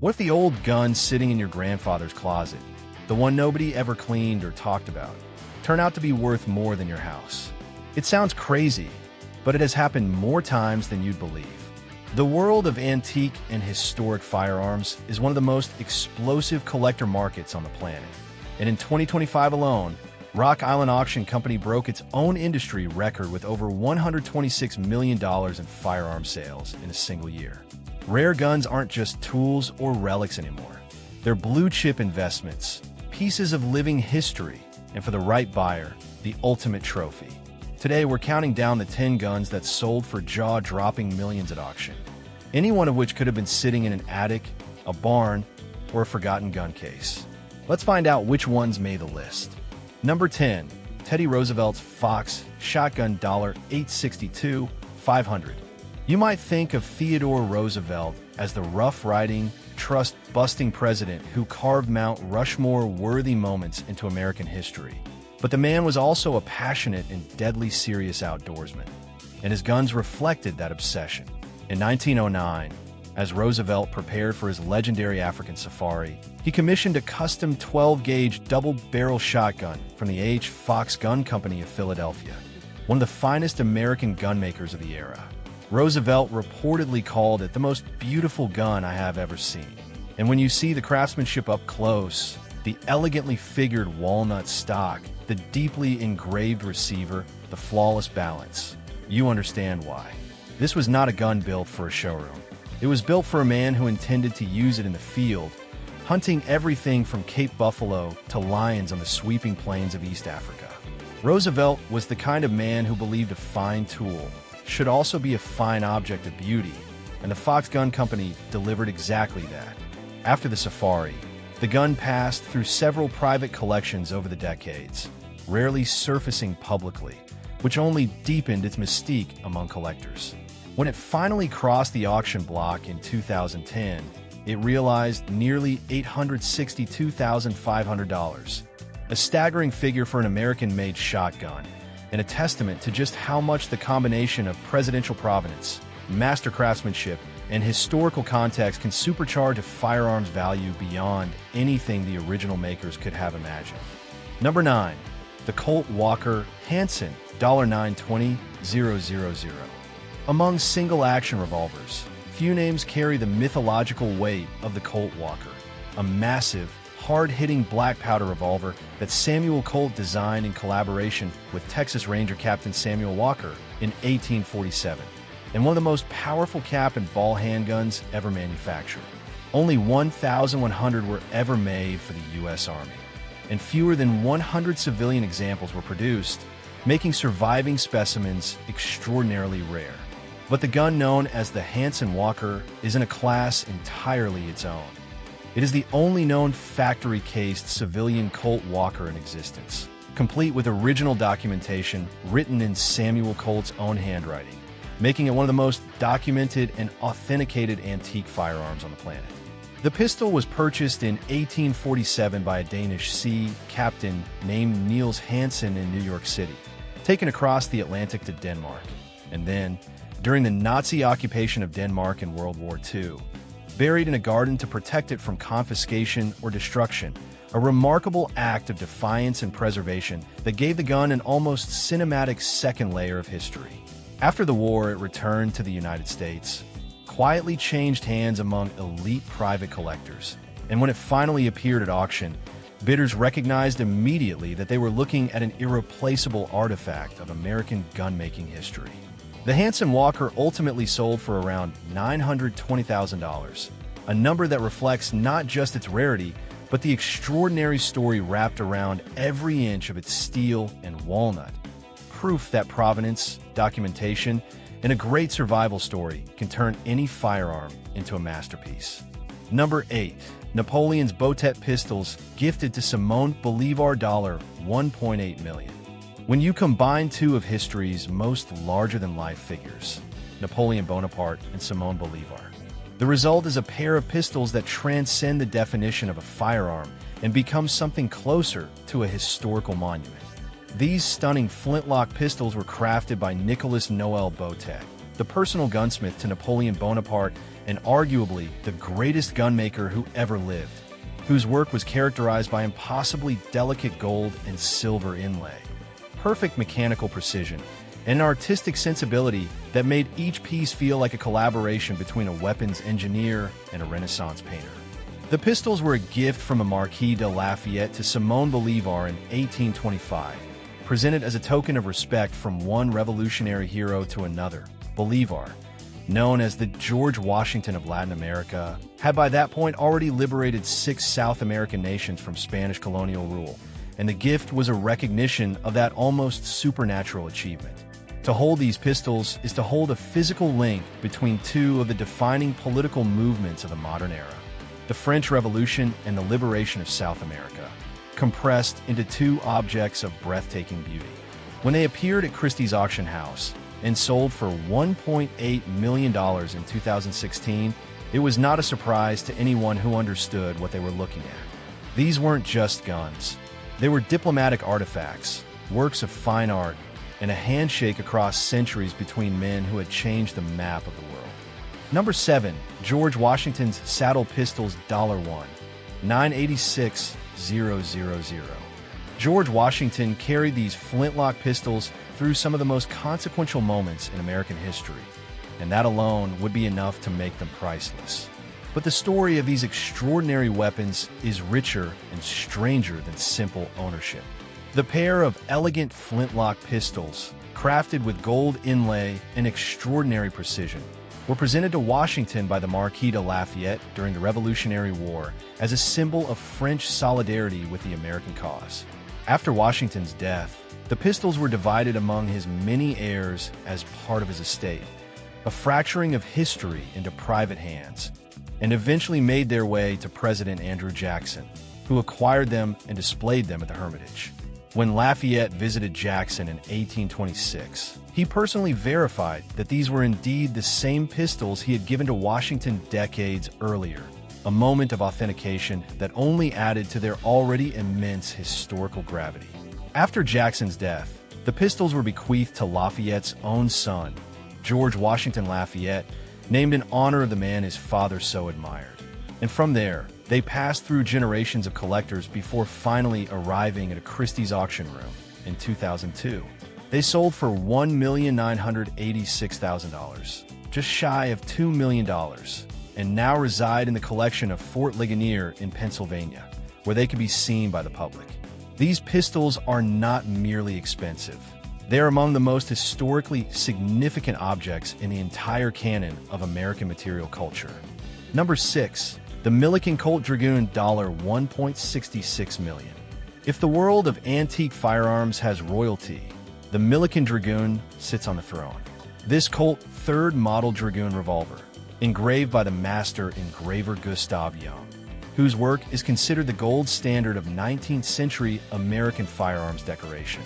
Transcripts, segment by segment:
What if the old gun sitting in your grandfather's closet, the one nobody ever cleaned or talked about, turned out to be worth more than your house? It sounds crazy, but it has happened more times than you'd believe. The world of antique and historic firearms is one of the most explosive collector markets on the planet. And in 2025 alone, Rock Island Auction Company broke its own industry record with over $126 million in firearm sales in a single year. Rare guns aren't just tools or relics anymore. They're blue-chip investments, pieces of living history, and for the right buyer, the ultimate trophy. Today, we're counting down the 10 guns that sold for jaw-dropping millions at auction, any one of which could have been sitting in an attic, a barn, or a forgotten gun case. Let's find out which ones made the list. Number 10. Teddy Roosevelt's Fox Shotgun $862 500. You might think of Theodore Roosevelt as the rough-riding, trust-busting president who carved Mount Rushmore-worthy moments into American history. But the man was also a passionate and deadly serious outdoorsman, and his guns reflected that obsession. In 1909, as Roosevelt prepared for his legendary African safari, he commissioned a custom 12-gauge double-barrel shotgun from the H. Fox Gun Company of Philadelphia, one of the finest American gunmakers of the era. Roosevelt reportedly called it the most beautiful gun I have ever seen. And when you see the craftsmanship up close, the elegantly figured walnut stock, the deeply engraved receiver, the flawless balance, you understand why. This was not a gun built for a showroom. It was built for a man who intended to use it in the field, hunting everything from Cape Buffalo to lions on the sweeping plains of East Africa. Roosevelt was the kind of man who believed a fine tool should also be a fine object of beauty, and the Fox Gun Company delivered exactly that. After the safari, the gun passed through several private collections over the decades, rarely surfacing publicly, which only deepened its mystique among collectors. When it finally crossed the auction block in 2010, it realized nearly $862,500, a staggering figure for an American-made shotgun, and a testament to just how much the combination of presidential provenance, master craftsmanship, and historical context can supercharge a firearm's value beyond anything the original makers could have imagined. Number 9. The Colt Walker Hansen $920 000. Among single-action revolvers, few names carry the mythological weight of the Colt Walker, a massive, hard-hitting black powder revolver that Samuel Colt designed in collaboration with Texas Ranger Captain Samuel Walker in 1847, and one of the most powerful cap and ball handguns ever manufactured. Only 1,100 were ever made for the U.S. Army, and fewer than 100 civilian examples were produced, making surviving specimens extraordinarily rare. But the gun known as the Hansen Walker is in a class entirely its own. It is the only known factory-cased civilian Colt Walker in existence, complete with original documentation written in Samuel Colt's own handwriting, making it one of the most documented and authenticated antique firearms on the planet. The pistol was purchased in 1847 by a Danish sea captain named Niels Hansen in New York City, taken across the Atlantic to Denmark, and then, during the Nazi occupation of Denmark in World War II, buried in a garden to protect it from confiscation or destruction, a remarkable act of defiance and preservation that gave the gun an almost cinematic second layer of history. After the war, it returned to the United States, quietly changed hands among elite private collectors, and when it finally appeared at auction, bidders recognized immediately that they were looking at an irreplaceable artifact of American gun-making history. The Hansen Walker ultimately sold for around $920,000, a number that reflects not just its rarity, but the extraordinary story wrapped around every inch of its steel and walnut. Proof that provenance, documentation, and a great survival story can turn any firearm into a masterpiece. Number 8. Napoleon's Botet pistols gifted to Simone Bolivar $1.8 million. When you combine two of history's most larger-than-life figures, Napoleon Bonaparte and Simone Bolivar, the result is a pair of pistols that transcend the definition of a firearm and become something closer to a historical monument. These stunning flintlock pistols were crafted by Nicolas Noel Botet, the personal gunsmith to Napoleon Bonaparte, and arguably the greatest gunmaker who ever lived, whose work was characterized by impossibly delicate gold and silver inlay, perfect mechanical precision, and an artistic sensibility that made each piece feel like a collaboration between a weapons engineer and a Renaissance painter. The pistols were a gift from the Marquis de Lafayette to Simón Bolívar in 1825, presented as a token of respect from one revolutionary hero to another. Bolívar, known as the George Washington of Latin America, had by that point already liberated 6 South American nations from Spanish colonial rule, and the gift was a recognition of that almost supernatural achievement. To hold these pistols is to hold a physical link between two of the defining political movements of the modern era, the French Revolution and the liberation of South America, compressed into two objects of breathtaking beauty. When they appeared at Christie's auction house and sold for $1.8 million in 2016, it was not a surprise to anyone who understood what they were looking at. These weren't just guns. They were diplomatic artifacts, works of fine art, and a handshake across centuries between men who had changed the map of the world. Number 7. George Washington's Saddle Pistols $1, 986,000. George Washington carried these flintlock pistols through some of the most consequential moments in American history, and that alone would be enough to make them priceless. But the story of these extraordinary weapons is richer and stranger than simple ownership. The pair of elegant flintlock pistols, crafted with gold inlay and extraordinary precision, were presented to Washington by the Marquis de Lafayette during the Revolutionary War as a symbol of French solidarity with the American cause. After Washington's death, the pistols were divided among his many heirs as part of his estate, a fracturing of history into private hands, and eventually made their way to President Andrew Jackson, who acquired them and displayed them at the Hermitage. When Lafayette visited Jackson in 1826, he personally verified that these were indeed the same pistols he had given to Washington decades earlier, a moment of authentication that only added to their already immense historical gravity. After Jackson's death, the pistols were bequeathed to Lafayette's own son, George Washington Lafayette, named in honor of the man his father so admired. And from there, they passed through generations of collectors before finally arriving at a Christie's auction room in 2002. They sold for $1,986,000, just shy of $2 million, and now reside in the collection of Fort Ligonier in Pennsylvania, where they can be seen by the public. These pistols are not merely expensive. They are among the most historically significant objects in the entire canon of American material culture. Number 6. The Milliken Colt Dragoon $1.66 million. If the world of antique firearms has royalty, the Milliken Dragoon sits on the throne. This Colt third model Dragoon revolver, engraved by the master engraver Gustav Young, whose work is considered the gold standard of 19th century American firearms decoration,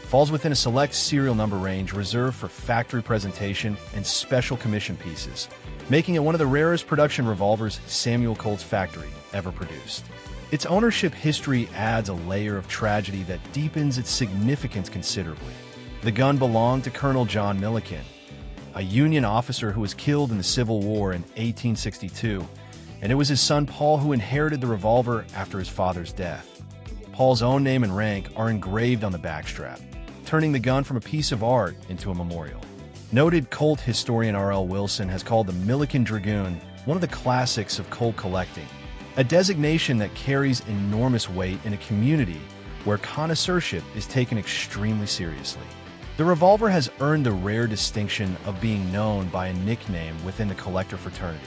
falls within a select serial number range reserved for factory presentation and special commission pieces, making it one of the rarest production revolvers Samuel Colt's factory ever produced. Its ownership history adds a layer of tragedy that deepens its significance considerably. The gun belonged to Colonel John Milliken, a Union officer who was killed in the Civil War in 1862, and it was his son Paul who inherited the revolver after his father's death. Paul's own name and rank are engraved on the backstrap, turning the gun from a piece of art into a memorial. Noted Colt historian R.L. Wilson has called the Milliken Dragoon one of the classics of Colt collecting, a designation that carries enormous weight in a community where connoisseurship is taken extremely seriously. The revolver has earned the rare distinction of being known by a nickname within the collector fraternity,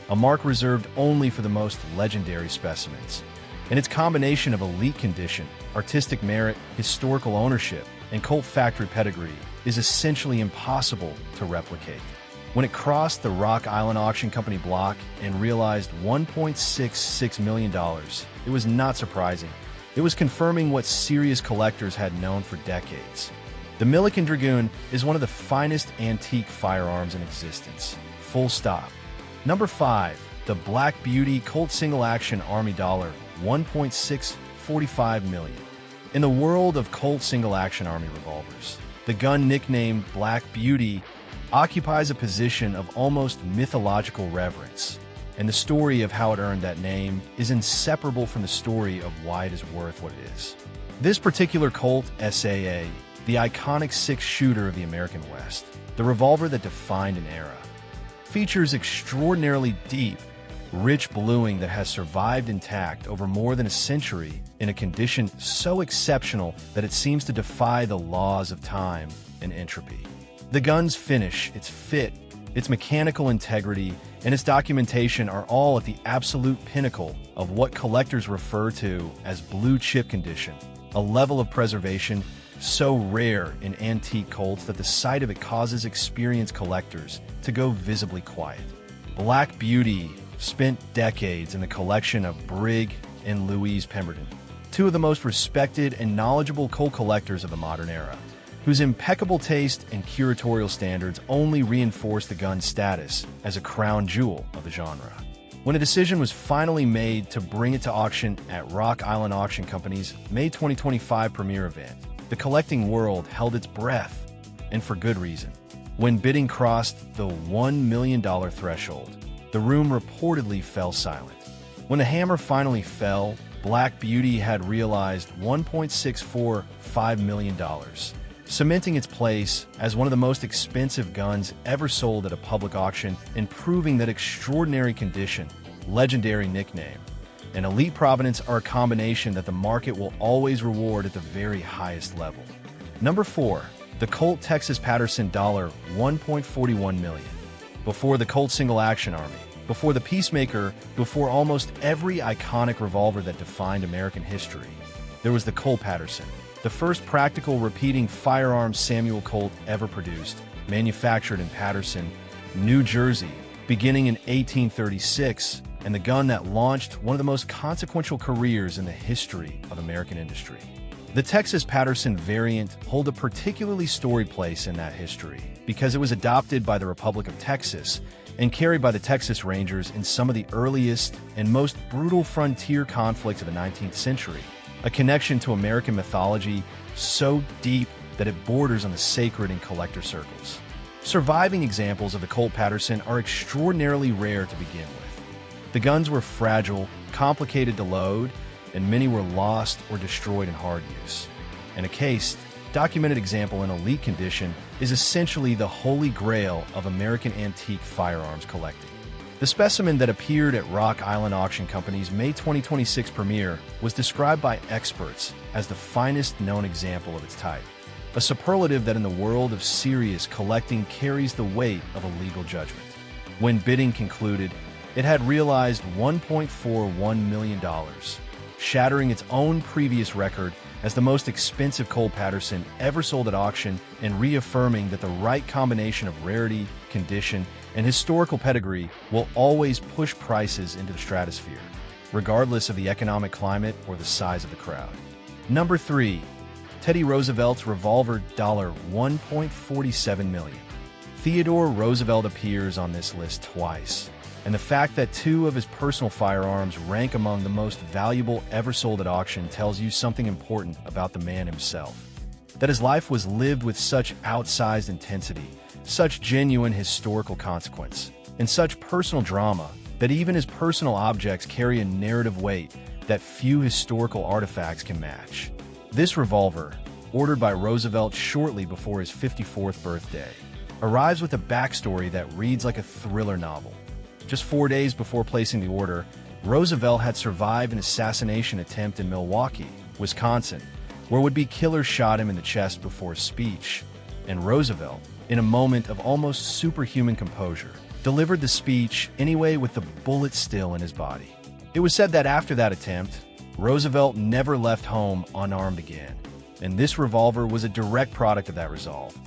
a mark reserved only for the most legendary specimens. And its combination of elite condition, artistic merit, historical ownership, and Colt factory pedigree is essentially impossible to replicate. When it crossed the Rock Island Auction Company block and realized $1.66 million, it was not surprising. It was confirming what serious collectors had known for decades. The Milliken Dragoon is one of the finest antique firearms in existence. Full stop. Number 5. The Black Beauty Colt Single Action Army $, 1.645 million. In the world of Colt Single Action Army revolvers, the gun nicknamed Black Beauty occupies a position of almost mythological reverence, and the story of how it earned that name is inseparable from the story of why it is worth what it is. This particular Colt SAA, the iconic six-shooter of the American West, the revolver that defined an era, features extraordinarily deep, rich bluing that has survived intact over more than a century in a condition so exceptional that it seems to defy the laws of time and entropy. The gun's finish, its fit, its mechanical integrity, and its documentation are all at the absolute pinnacle of what collectors refer to as blue chip condition, a level of preservation so rare in antique Colts that the sight of it causes experienced collectors to go visibly quiet. Black Beauty spent decades in the collection of Brig and Louise Pemberton, two of the most respected and knowledgeable Colt collectors of the modern era, whose impeccable taste and curatorial standards only reinforce the gun's status as a crown jewel of the genre. When a decision was finally made to bring it to auction at Rock Island Auction Company's May 2025 premiere event, the collecting world held its breath, and for good reason. When bidding crossed the $1 million threshold, the room reportedly fell silent. When the hammer finally fell, Black Beauty had realized $1.645 million, cementing its place as one of the most expensive guns ever sold at a public auction and proving that extraordinary condition, legendary nickname, and elite provenance are a combination that the market will always reward at the very highest level. Number 4. The Colt Texas Patterson $1.41 million. Before the Colt Single Action Army, before the Peacemaker, before almost every iconic revolver that defined American history, there was the Colt Patterson, the first practical repeating Firearms Samuel Colt ever produced, manufactured in Patterson, New Jersey, beginning in 1836, and the gun that launched one of the most consequential careers in the history of American industry. The Texas Patterson variant hold a particularly storied place in that history because it was adopted by the Republic of Texas and carried by the Texas Rangers in some of the earliest and most brutal frontier conflicts of the 19th century, a connection to American mythology so deep that it borders on the sacred in collector circles. Surviving examples of the Colt Patterson are extraordinarily rare to begin with. The guns were fragile, complicated to load, and many were lost or destroyed in hard use. And a cased, documented example in elite condition is essentially the holy grail of American antique firearms collecting. The specimen that appeared at Rock Island Auction Company's May 2026 premiere was described by experts as the finest known example of its type, a superlative that in the world of serious collecting carries the weight of a legal judgment. When bidding concluded, it had realized $1.41 million, shattering its own previous record as the most expensive Colt Patterson ever sold at auction and reaffirming that the right combination of rarity, condition, and historical pedigree will always push prices into the stratosphere, regardless of the economic climate or the size of the crowd. Number 3. Teddy Roosevelt's Revolver $1.47 million. Theodore Roosevelt appears on this list twice, and the fact that two of his personal firearms rank among the most valuable ever sold at auction tells you something important about the man himself. That his life was lived with such outsized intensity, such genuine historical consequence, and such personal drama that even his personal objects carry a narrative weight that few historical artifacts can match. This revolver, ordered by Roosevelt shortly before his 54th birthday, arrives with a backstory that reads like a thriller novel. Just 4 days before placing the order, Roosevelt had survived an assassination attempt in Milwaukee, Wisconsin, where would-be killers shot him in the chest before a speech, and Roosevelt, in a moment of almost superhuman composure, delivered the speech anyway with the bullet still in his body. It was said that after that attempt, Roosevelt never left home unarmed again, and this revolver was a direct product of that resolve,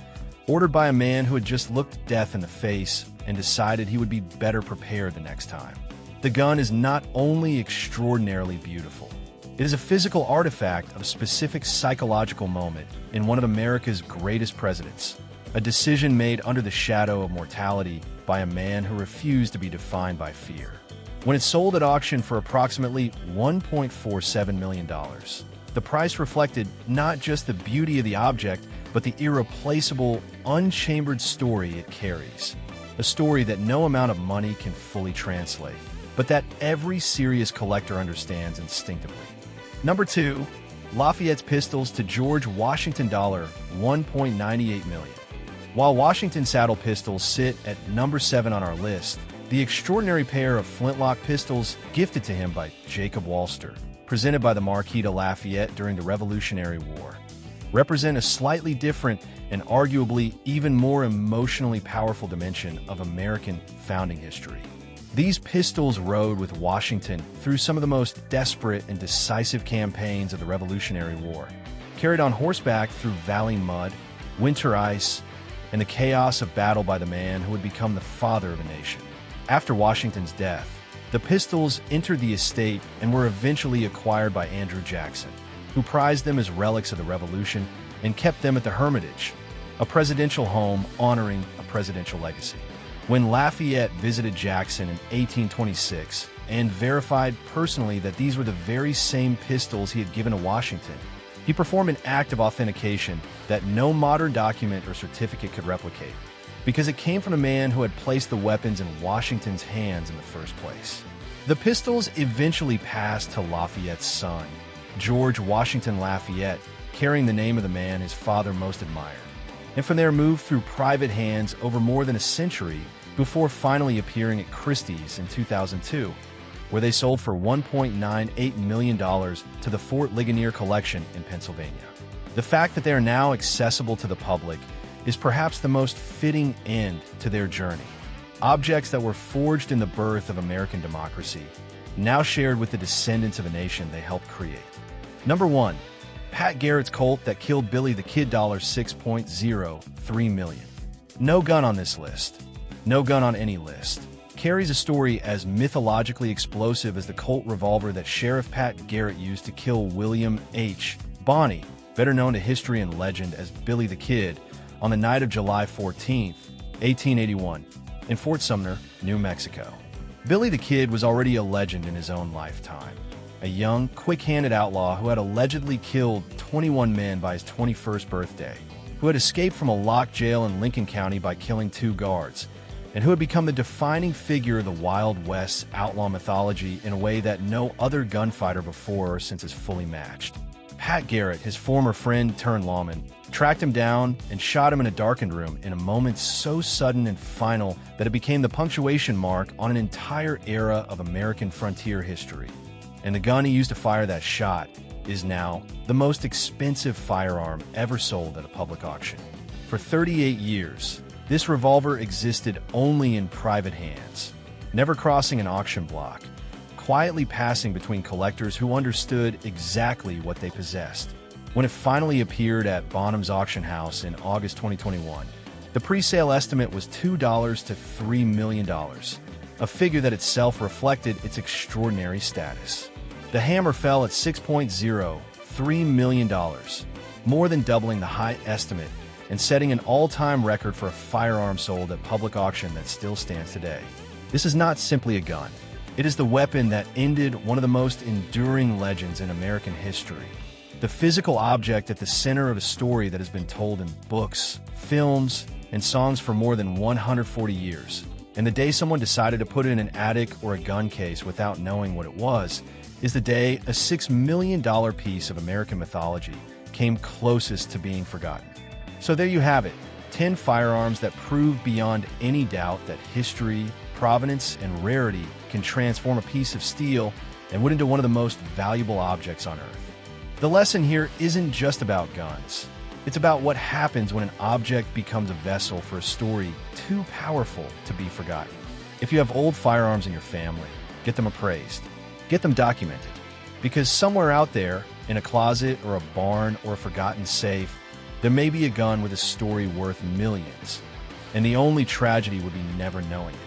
ordered by a man who had just looked death in the face and decided he would be better prepared the next time. The gun is not only extraordinarily beautiful, it is a physical artifact of a specific psychological moment in one of America's greatest presidents, a decision made under the shadow of mortality by a man who refused to be defined by fear. When it sold at auction for approximately $1.47 million, the price reflected not just the beauty of the object, but the irreplaceable, unchambered story it carries. A story that no amount of money can fully translate, but that every serious collector understands instinctively. Number 2. Lafayette's pistols to George Washington $1.98 million. While Washington saddle pistols sit at number 7 on our list, the extraordinary pair of flintlock pistols gifted to him by Jacob Walster, presented by the Marquis de Lafayette during the Revolutionary War, represent a slightly different and arguably even more emotionally powerful dimension of American founding history. These pistols rode with Washington through some of the most desperate and decisive campaigns of the Revolutionary War, carried on horseback through valley mud, winter ice, and the chaos of battle by the man who would become the father of a nation. After Washington's death, the pistols entered the estate and were eventually acquired by Andrew Jackson, who prized them as relics of the Revolution and kept them at the Hermitage, a presidential home honoring a presidential legacy. When Lafayette visited Jackson in 1826 and verified personally that these were the very same pistols he had given to Washington, he performed an act of authentication that no modern document or certificate could replicate, because it came from a man who had placed the weapons in Washington's hands in the first place. The pistols eventually passed to Lafayette's son, George Washington Lafayette, carrying the name of the man his father most admired, and from there moved through private hands over more than a century before finally appearing at Christie's in 2002, where they sold for $1.98 million to the Fort Ligonier collection in Pennsylvania. The fact that they are now accessible to the public is perhaps the most fitting end to their journey. Objects that were forged in the birth of American democracy, now shared with the descendants of a nation they helped create. Number 1. Pat Garrett's Colt that killed Billy the Kid $6.03 million. No gun on this list. No gun on any list carries a story as mythologically explosive as the Colt revolver that Sheriff Pat Garrett used to kill William H. Bonney, better known to history and legend as Billy the Kid, on the night of July 14, 1881, in Fort Sumner, New Mexico. Billy the Kid was already a legend in his own lifetime, a young, quick-handed outlaw who had allegedly killed 21 men by his 21st birthday, who had escaped from a locked jail in Lincoln County by killing 2 guards, and who had become the defining figure of the Wild West's outlaw mythology in a way that no other gunfighter before or since is fully matched. Pat Garrett, his former friend turned lawman, tracked him down and shot him in a darkened room in a moment so sudden and final that it became the punctuation mark on an entire era of American frontier history. And the gun he used to fire that shot is now the most expensive firearm ever sold at a public auction. For 38 years, this revolver existed only in private hands, never crossing an auction block, quietly passing between collectors who understood exactly what they possessed. When it finally appeared at Bonham's auction house in August 2021, the pre-sale estimate was $2 to $3 million, a figure that itself reflected its extraordinary status. The hammer fell at $6.03 million, more than doubling the high estimate and setting an all-time record for a firearm sold at public auction that still stands today. This is not simply a gun. It is the weapon that ended one of the most enduring legends in American history. The physical object at the center of a story that has been told in books, films, and songs for more than 140 years. And the day someone decided to put it in an attic or a gun case without knowing what it was, is the day a $6 million piece of American mythology came closest to being forgotten. So there you have it, 10 firearms that prove beyond any doubt that history, provenance, and rarity can transform a piece of steel and wood into one of the most valuable objects on Earth. The lesson here isn't just about guns. It's about what happens when an object becomes a vessel for a story too powerful to be forgotten. If you have old firearms in your family, get them appraised. Get them documented. Because somewhere out there, in a closet or a barn or a forgotten safe, there may be a gun with a story worth millions, and the only tragedy would be never knowing it.